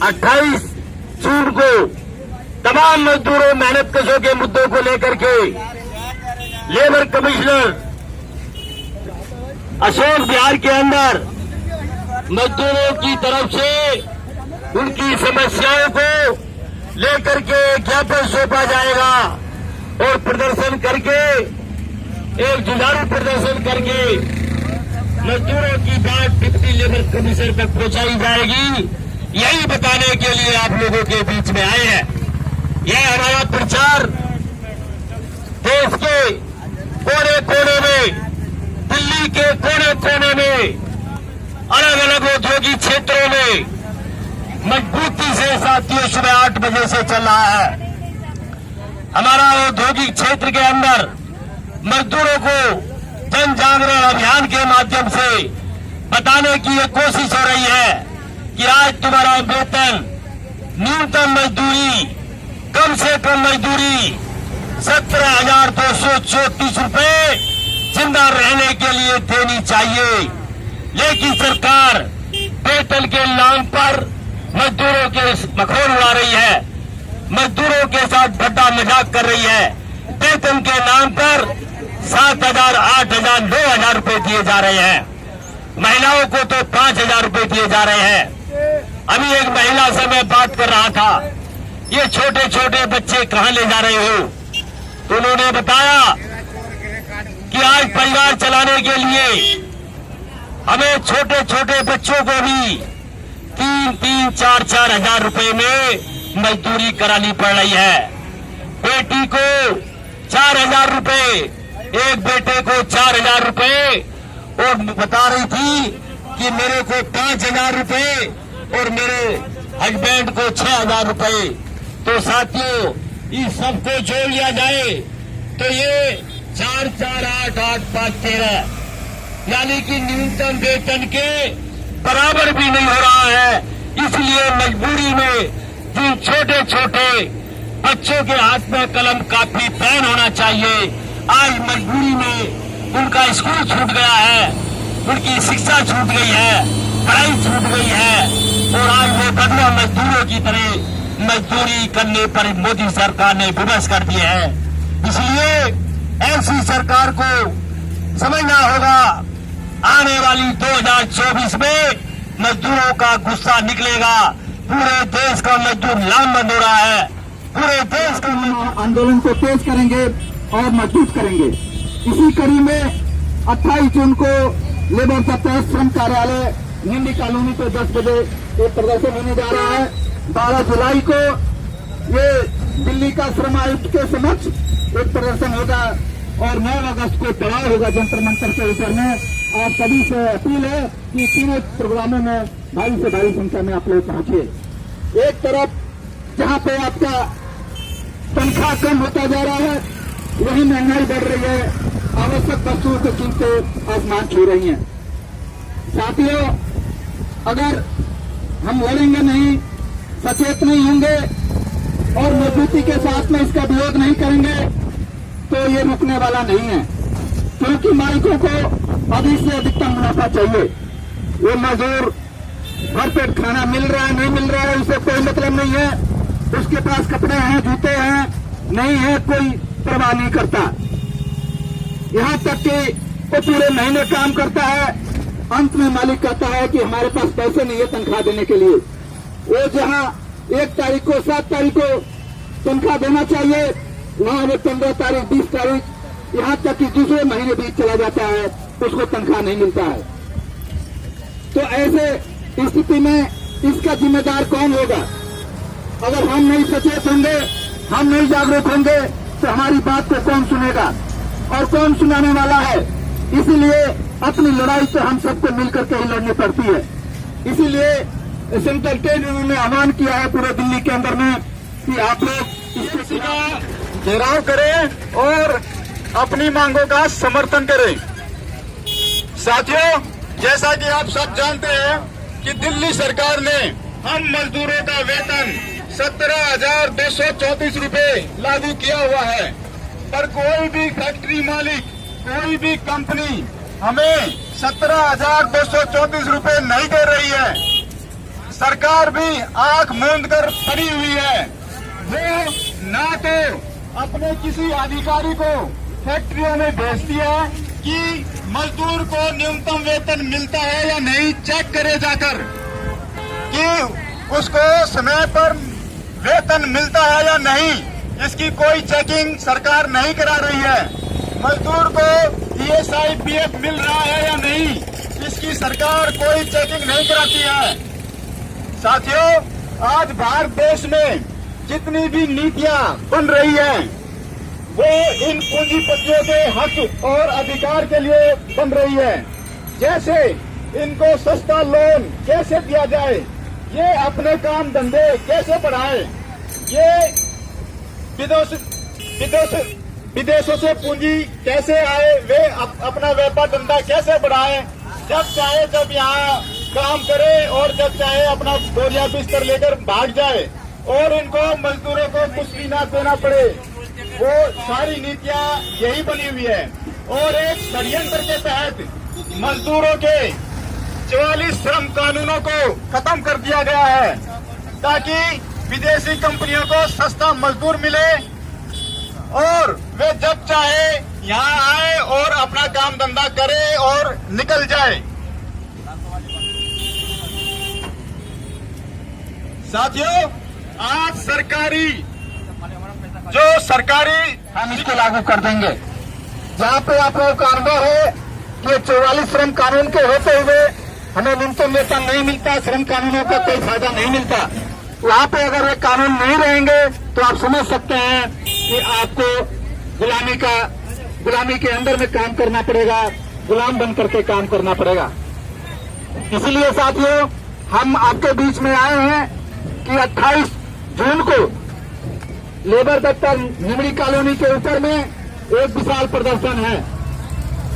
28 जून को तमाम मजदूरों मेहनतकशों के मुद्दों को लेकर के लेबर कमिश्नर अशोक विहार के अंदर मजदूरों की तरफ से उनकी समस्याओं को लेकर के ज्ञापन सौंपा जाएगा और प्रदर्शन करके एक जुझारू प्रदर्शन करके मजदूरों की बात डिप्टी लेबर कमिश्नर तक पहुंचाई जाएगी। यही बताने के लिए आप लोगों के बीच में आए हैं। यह हमारा प्रचार देश के कोने कोने में, दिल्ली के कोने कोने में, अलग अलग औद्योगिक क्षेत्रों में मजबूती से साथियों सुबह 8 बजे से चल रहा है। हमारा औद्योगिक क्षेत्र के अंदर मजदूरों को जन जागरण अभियान के माध्यम से बताने की एक कोशिश हो रही है कि आज तुम्हारा वेतन, न्यूनतम मजदूरी, कम से कम मजदूरी 17,234 रुपए जिंदा रहने के लिए देनी चाहिए। लेकिन सरकार वेतन के नाम पर मजदूरों के मखौल उड़ा रही है, मजदूरों के साथ बड़ा मजाक कर रही है। वेतन के नाम पर 7,000, 8,000, 9,000 रुपए दिए जा रहे हैं। महिलाओं को तो 5,000 रुपए दिए जा रहे हैं। अभी एक महिला से मैं बात कर रहा था, ये छोटे छोटे बच्चे कहाँ ले जा रहे हो? तो उन्होंने बताया कि आज परिवार चलाने के लिए हमें छोटे छोटे बच्चों को भी 3-3, 4-4 हजार रुपए में मजदूरी करानी पड़ रही है। बेटी को 4,000 रुपए, एक बेटे को 4,000 रुपए, और बता रही थी कि मेरे को 5,000 रुपए और मेरे हस्बैंड को 6,000 रुपए। तो साथियों, इस सबको जोड़ लिया जाए तो ये 4, 4, 8, 8, 5, 13 यानी कि न्यूनतम वेतन के बराबर भी नहीं हो रहा है। इसलिए मजबूरी में जिन छोटे छोटे बच्चों के हाथ में कलम, कापी, पेन होना चाहिए, आज मजबूरी में उनका स्कूल छूट गया है, उनकी शिक्षा छूट गई है, पढ़ाई छूट गई है, और आज वो बदला मजदूरों की तरह मजदूरी करने पर मोदी सरकार ने विवश कर दिए हैं। इसलिए ऐसी सरकार को समझना होगा, आने वाली 2024 में मजदूरों का गुस्सा निकलेगा। पूरे देश का मजदूर लामबंद हो रहा है। पूरे देश का आंदोलन को तेज करेंगे और मजबूत करेंगे। इसी कड़ी में 28 जून को लेबर सत्याग्रह श्रम कार्यालय निंडी कॉलोनी पे 10 बजे एक प्रदर्शन होने जा रहा है। 12 जुलाई को ये दिल्ली का श्रम आयुक्त के समक्ष एक प्रदर्शन होगा और 9 अगस्त को पड़ाव होगा जंतर मंतर के ऊपर में। आप सभी से अपील है कि तीनों प्रोग्रामों में भारी से भारी संख्या में आप लोग पहुंचे। एक तरफ जहां पे आपका तनख्वाह कम होता जा रहा है, वही महंगाई बढ़ रही है, आवश्यक वस्तुओं की कीमतें आसमान छू रही हैं। साथियों, अगर हम लड़ेंगे नहीं, सचेत नहीं होंगे और मजबूती के साथ में इसका विरोध नहीं करेंगे तो ये रुकने वाला नहीं है। क्योंकि मालिकों को अधिक से अधिकतम मुनाफा चाहिए। वो मजदूर भरपेट खाना मिल रहा है, नहीं मिल रहा है, उसे कोई मतलब नहीं है। उसके पास कपड़े हैं, जूते हैं, नहीं है, कोई परवाह नहीं करता। यहाँ तक कि वो पूरे महीने काम करता है, अंत में मालिक कहता है कि हमारे पास पैसे नहीं है तनख्वाह देने के लिए। वो जहाँ 1 तारीख को, 7 तारीख को तनख्वाह देना चाहिए, वहाँ वो 15 तारीख, 20 तारीख, यहाँ तक कि दूसरे महीने बीत चला जाता है, उसको तनख्वाह नहीं मिलता है। तो ऐसे स्थिति में इसका जिम्मेदार कौन होगा? अगर हम नहीं सचेत होंगे, हम नहीं जागरूक होंगे, तो हमारी बात को कौन सुनेगा और कौन सुनाने वाला है? इसीलिए अपनी लड़ाई तो हम सबको मिलकर के ही लड़नी पड़ती है। इसीलिए सेंट्रल ट्रेड यूनियन ने आह्वान किया है पूरे दिल्ली के अंदर में कि आप लोग इसका घेराव करें और अपनी मांगों का समर्थन करें। साथियों, जैसा कि आप सब जानते हैं कि दिल्ली सरकार ने हम मजदूरों का वेतन 17,234 रुपए लागू किया हुआ है, पर कोई भी फैक्ट्री मालिक, कोई भी कंपनी हमें 17,234 रुपए नहीं दे रही है। सरकार भी आंख मूंद कर पड़ी हुई है। वो ना तो अपने किसी अधिकारी को फैक्ट्रियों में भेजती है कि मजदूर को न्यूनतम वेतन मिलता है या नहीं चेक करे जाकर, कि उसको समय पर वेतन मिलता है या नहीं, इसकी कोई चेकिंग सरकार नहीं करा रही है। मजदूर को ESI PF मिल रहा है या नहीं, इसकी सरकार कोई चेकिंग नहीं कराती है। साथियों, आज भारत देश में जितनी भी नीतियां बन रही हैं, वो इन पूंजीपतियों के हक और अधिकार के लिए बन रही है। जैसे इनको सस्ता लोन कैसे दिया जाए, ये अपने काम धंधे कैसे बढ़ाए, ये विदेशों से पूंजी कैसे आए, वे अपना व्यापार धंधा कैसे बढ़ाए, जब चाहे जब यहाँ काम करे और जब चाहे अपना बोरिया बिस्तर लेकर भाग जाए और इनको मजदूरों को कुछ भी ना देना पड़े। वो सारी नीतियां यही बनी हुई है और एक षड्यंत्र के तहत मजदूरों के 44 श्रम कानूनों को खत्म कर दिया गया है, ताकि विदेशी कंपनियों को सस्ता मजदूर मिले और वे जब चाहे यहाँ आए और अपना काम धंधा करे और निकल जाए। साथियों, आज सरकारी हम इसको लागू कर देंगे। जहाँ पे आप लोगों का अनुभव है कि 44 श्रम कानून के होते हुए हमें न्यूनतम वेतन नहीं मिलता, श्रम कानूनों का कोई फायदा नहीं मिलता, वहाँ पे अगर ये कानून नहीं रहेंगे तो आप समझ सकते हैं कि आपको गुलामी के अंदर में काम करना पड़ेगा, गुलाम बन करके काम करना पड़ेगा। इसलिए साथियों, हम आपके बीच में आए हैं कि 28 जून को लेबर दफ्तर निमड़ी कॉलोनी के ऊपर में एक विशाल प्रदर्शन है।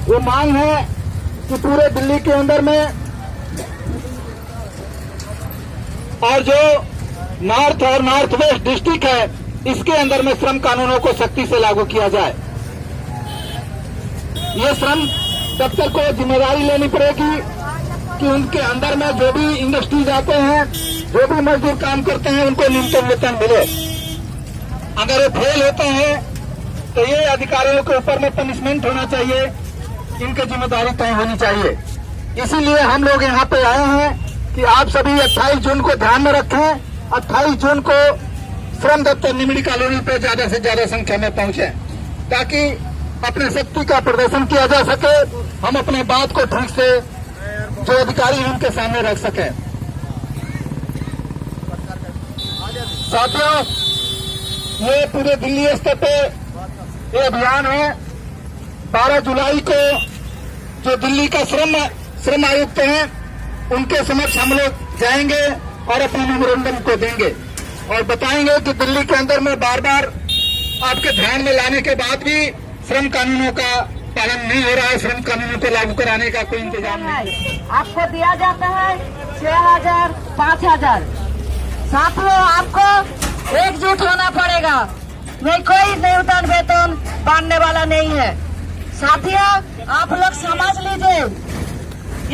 वो मांग है कि पूरे दिल्ली के अंदर में और जो नॉर्थ और नॉर्थ वेस्ट डिस्ट्रिक्ट है, इसके अंदर में श्रम कानूनों को सख्ती से लागू किया जाए। ये श्रम दफ्तर को जिम्मेदारी लेनी पड़ेगी कि उनके अंदर में जो भी इंडस्ट्रीज आते हैं, जो भी मजदूर काम करते हैं, उनको न्यूनतम वेतन मिले। अगर ये फेल होते हैं तो ये अधिकारियों के ऊपर में पनिशमेंट होना चाहिए, इनकी जिम्मेदारी तय होनी चाहिए। इसीलिए हम लोग यहाँ पे आए हैं कि आप सभी 28 जून को ध्यान में रखें। 28 जून को श्रम दफ्तर निमड़ी कॉलोनी पे ज्यादा से ज्यादा संख्या में पहुंचे, ताकि अपने शक्ति का प्रदर्शन किया जा सके, हम अपने बात को ठीक से जो अधिकारी हैं उनके सामने रख सके। साथियों, ये पूरे दिल्ली स्तर पे ये अभियान है। 12 जुलाई को जो दिल्ली का श्रम आयुक्त हैं, उनके समक्ष हम लोग जाएंगे और अपने मेमोरेंडम को देंगे और बताएंगे कि दिल्ली के अंदर में बार बार आपके ध्यान में लाने के बाद भी श्रम कानूनों का पालन नहीं हो रहा है, श्रम कानूनों को लागू कराने का कोई इंतजाम नहीं। आपको दिया जाता है 6,000, 5,000। साथियों, आपको एकजुट होना पड़ेगा, नहीं कोई न्यूनतम वेतन बांधने वाला नहीं है। साथियों, आप लोग समझ लीजिए,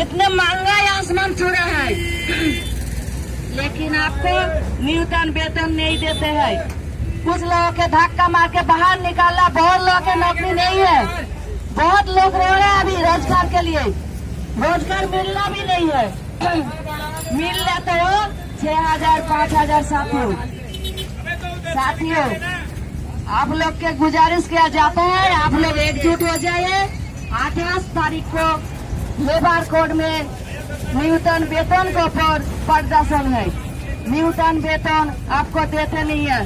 इतने महंगाई आसमान छूरा है, लेकिन आपको न्यूनतम वेतन नहीं देते हैं। कुछ लोगों के धक्का मार के बाहर निकालना, बहुत लोगों के नौकरी नहीं है, बहुत लोग रो रहे हैं अभी रोजगार के लिए, रोजगार मिलना भी नहीं है। मिल लेते हो 6,000, 5,000। साथियों, आप लोग के गुजारिश किया जाता है, आप लोग एकजुट हो जाइए। 28 तारीख को लेबर कोड में न्यूनतम वेतन को प्रदर्शन है। न्यूनतम वेतन आपको देते नहीं है,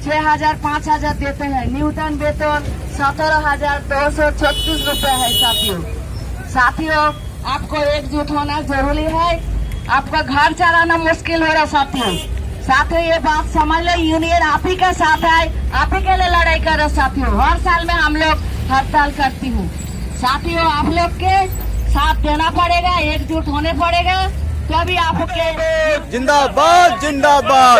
6,000, 5,000 देते हैं। न्यूनतम वेतन 17,236 रुपए है। साथियों, आपको एकजुट होना जरूरी है। आपका घर चलाना मुश्किल हो रहा है। साथियों, ये बात समझ लो, यूनियन आप ही के साथ है, आप ही के लिए लड़ाई कर रहे। साथियों, हर साल में हम लोग हड़ताल करती हूँ। साथियों, आप लोग के साथ देना पड़ेगा, एकजुट होने पड़ेगा, तभी आपके जिंदाबाद जिंदाबाद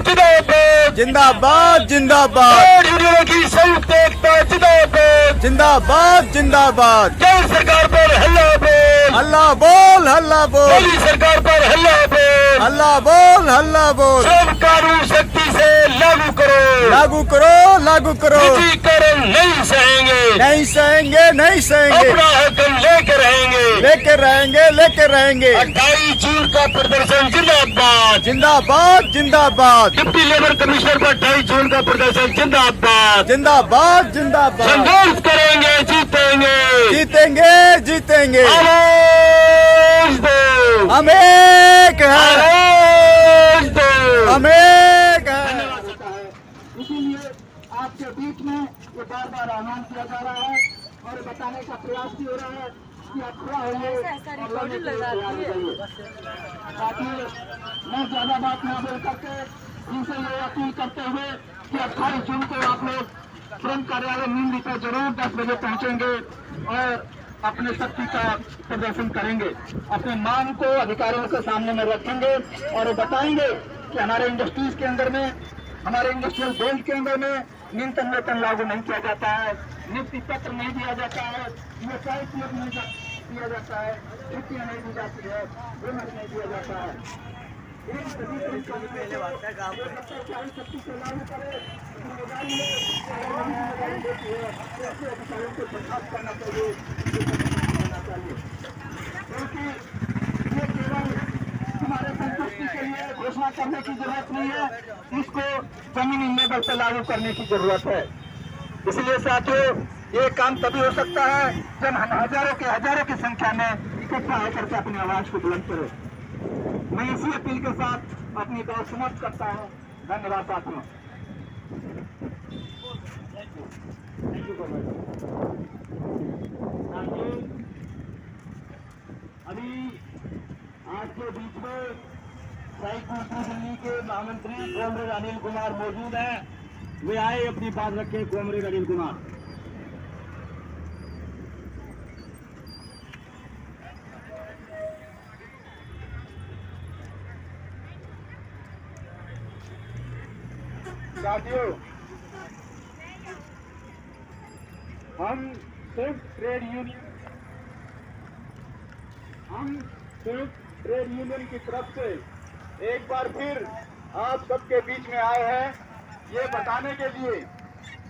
जिंदाबाद जिंदाबाद जिंदाबाद यूनियनों की संयुक्त एकता जिंदाबाद जिंदाबाद जिंदाबाद। केंद्र सरकार पर हल्ला बोल, हल्ला बोल हल्ला बोल, मोदी सरकार पर हल्ला बोल, हल्ला बोल, हल्ला बोल। श्रम कानून शक्ति से लागू करो, लागू करो, लागू करो। निजीकरण नहीं सहेंगे, नहीं सहेंगे, नहीं सहेंगे। अपना हक हम लेकर रहेंगे, लेकर रहेंगे, लेकर रहेंगे। 28 जून का प्रदर्शन जिंदाबाद, जिंदाबाद, जिंदाबाद। डिप्टी लेबर कमिश्नर पर 28 जून का प्रदर्शन जिंदाबाद, जिंदाबाद, जिंदाबाद। संघर्ष करेंगे, जीतेंगे, जीतेंगे, जीतेंगे। आवाज दो, हम एक है, आवाज दो, हम एक है। होता है। इसीलिए आपके बीच में ये बार बार आह्वान किया जा रहा है और बताने का प्रयास भी हो रहा है कि आप खड़ा होइए और लड़ने के लिए तैयार हो जाइए। साथियों, मैं ज्यादा बात ना बोल करके इनसे ये अपील करते हुए कि 28 जून को आप लोग श्रम कार्यालय नीमली पर जरूर 10 बजे पहुंचेंगे और अपने शक्ति का प्रदर्शन करेंगे, अपने मांग को अधिकारियों के सामने में रखेंगे और बताएंगे कि हमारे इंडस्ट्रीज के अंदर में, हमारे इंडस्ट्रियल बेल्ट के अंदर में न्यूनतम वेतन लागू नहीं किया जाता है, नियुक्ति पत्र नहीं दिया जाता है, व्यवसाय शुल्क नहीं दिया जाता है, छुट्टियां नहीं दी जाती है, बोनस नहीं दिया जाता है। इन सभी तरीकों से शक्ति से लागू करे, जिम्मेदारी होती है, तो ऐसे अधिकारियों को बर्खास्त करना चाहिए, क्योंकि ये केवल हमारे संतुष्टि के लिए घोषणा करने की जरूरत नहीं है, इसको जमीनी लेवल पर लागू करने की जरूरत है। इसलिए साथियों, ये काम तभी हो सकता है जब हम हजारों की संख्या में इकट्ठा होकर के अपनी आवाज को बुलंद करें। मैं इसी अपील के साथ अपनी बात समाप्त करता हूँ। धन्यवाद साथियों। अभी आपके बीच में दिल्ली के महामंत्री कॉमरेड अनिल कुमार मौजूद हैं। वे आए, अपनी बात रखे। कॉमरेड अनिल कुमार। साथियों, हम संयुक्त ट्रेड यूनियन की तरफ से एक बार फिर आप सबके बीच में आए हैं, ये बताने के लिए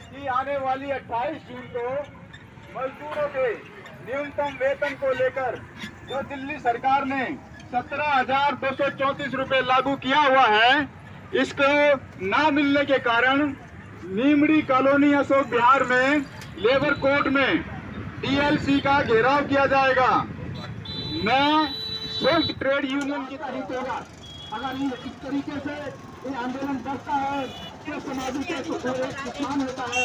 कि आने वाली 28 जून को मजदूरों के न्यूनतम वेतन को लेकर जो दिल्ली सरकार ने 17,234 रुपए लागू किया हुआ है, इसको ना मिलने के कारण नीमड़ी कॉलोनी अशोक विहार में लेबर कोर्ट में डीएलसी का घेराव किया जाएगा। मैं संयुक्त ट्रेड यूनियन की तरफ होगा, अगर इस तरीके से ये आंदोलन बढ़ता है तो समाज के नुकसान होता है।